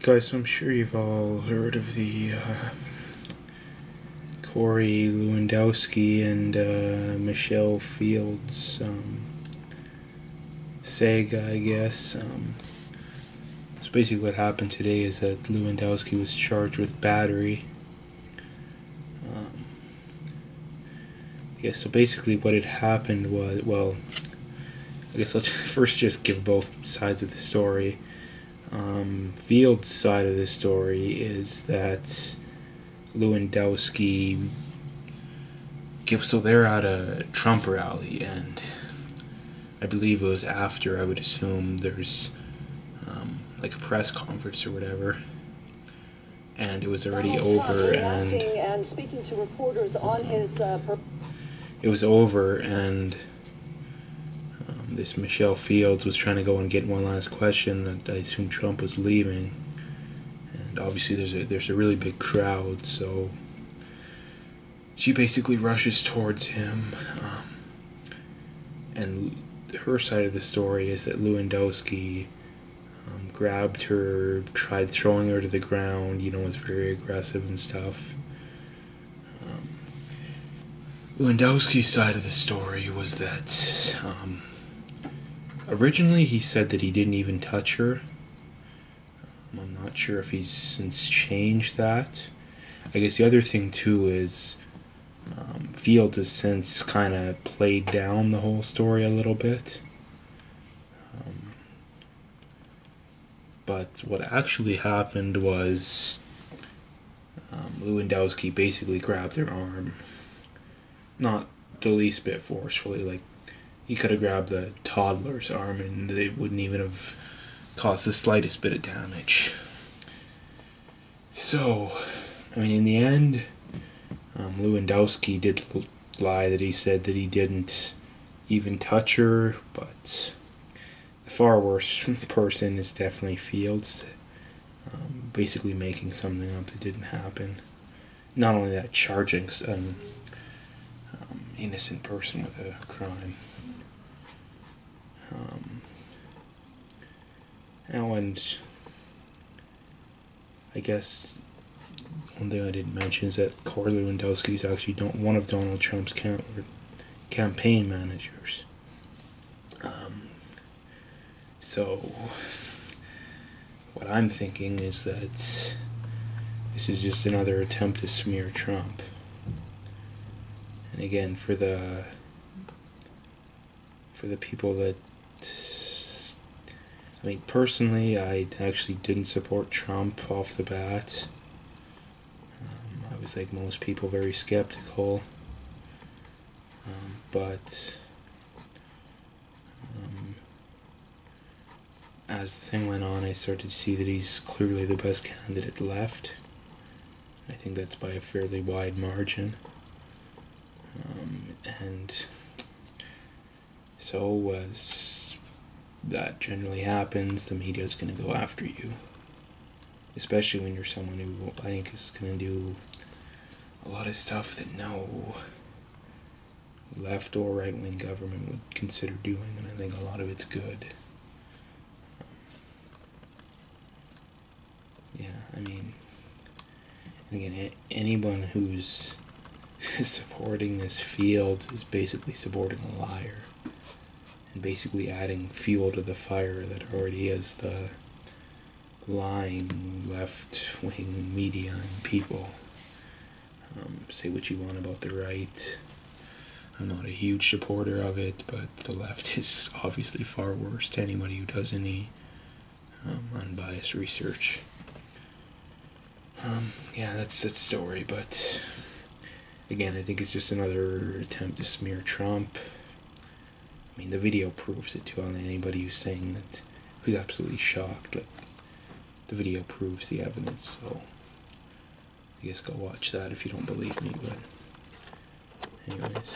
Guys, so I'm sure you've all heard of the Corey Lewandowski and Michelle Fields saga, I guess. So basically what happened today is that Lewandowski was charged with battery. Yeah, so basically what had happened was, well, I guess let's first just give both sides of the story. Fields' side of the story is that Lewandowski, so they're at a Trump rally, and I believe it was after, I would assume, there's like a press conference or whatever, and it was already over, and speaking to reporters on his it was over, and this Michelle Fields was trying to go and get one last question, and I assume Trump was leaving, and obviously there's a really big crowd, so she basically rushes towards him, and her side of the story is that Lewandowski grabbed her, tried throwing her to the ground, was very aggressive and stuff. Lewandowski's side of the story was that originally he said that he didn't even touch her. I'm not sure if he's since changed that. I guess the other thing too is Fields has since kind of played down the whole story a little bit. But what actually happened was Lewandowski basically grabbed her arm. Not the least bit forcefully. Like, he could have grabbed a toddler's arm and it wouldn't even have caused the slightest bit of damage. So, I mean, in the end, Lewandowski did lie that he said that he didn't even touch her, but the far worse person is definitely Fields, basically making something up that didn't happen. Not only that, charging an innocent person with a crime. And I guess one thing I didn't mention is that Corey Lewandowski is actually one of Donald Trump's campaign managers. So what I'm thinking is that this is just another attempt to smear Trump. And again, for the people that, I mean, personally, I actually didn't support Trump off the bat. I was, like most people, very skeptical. But as the thing went on, I started to see that he's clearly the best candidate left. I think that's by a fairly wide margin. And so as that generally happens, the media's going to go after you. Especially when you're someone who I think is going to do a lot of stuff that no left or right-wing government would consider doing, and I think a lot of it's good. Yeah, I mean, again, anyone who's supporting this Field is basically supporting a liar, and basically adding fuel to the fire that already has the lying left-wing media and people. Say what you want about the right. I'm not a huge supporter of it, but the left is obviously far worse to anybody who does any unbiased research. Yeah, that's that story, but again, I think it's just another attempt to smear Trump. I mean, the video proves it too, and anybody who's saying that, who's absolutely shocked, like, the video proves the evidence, so I guess go watch that if you don't believe me, but anyways.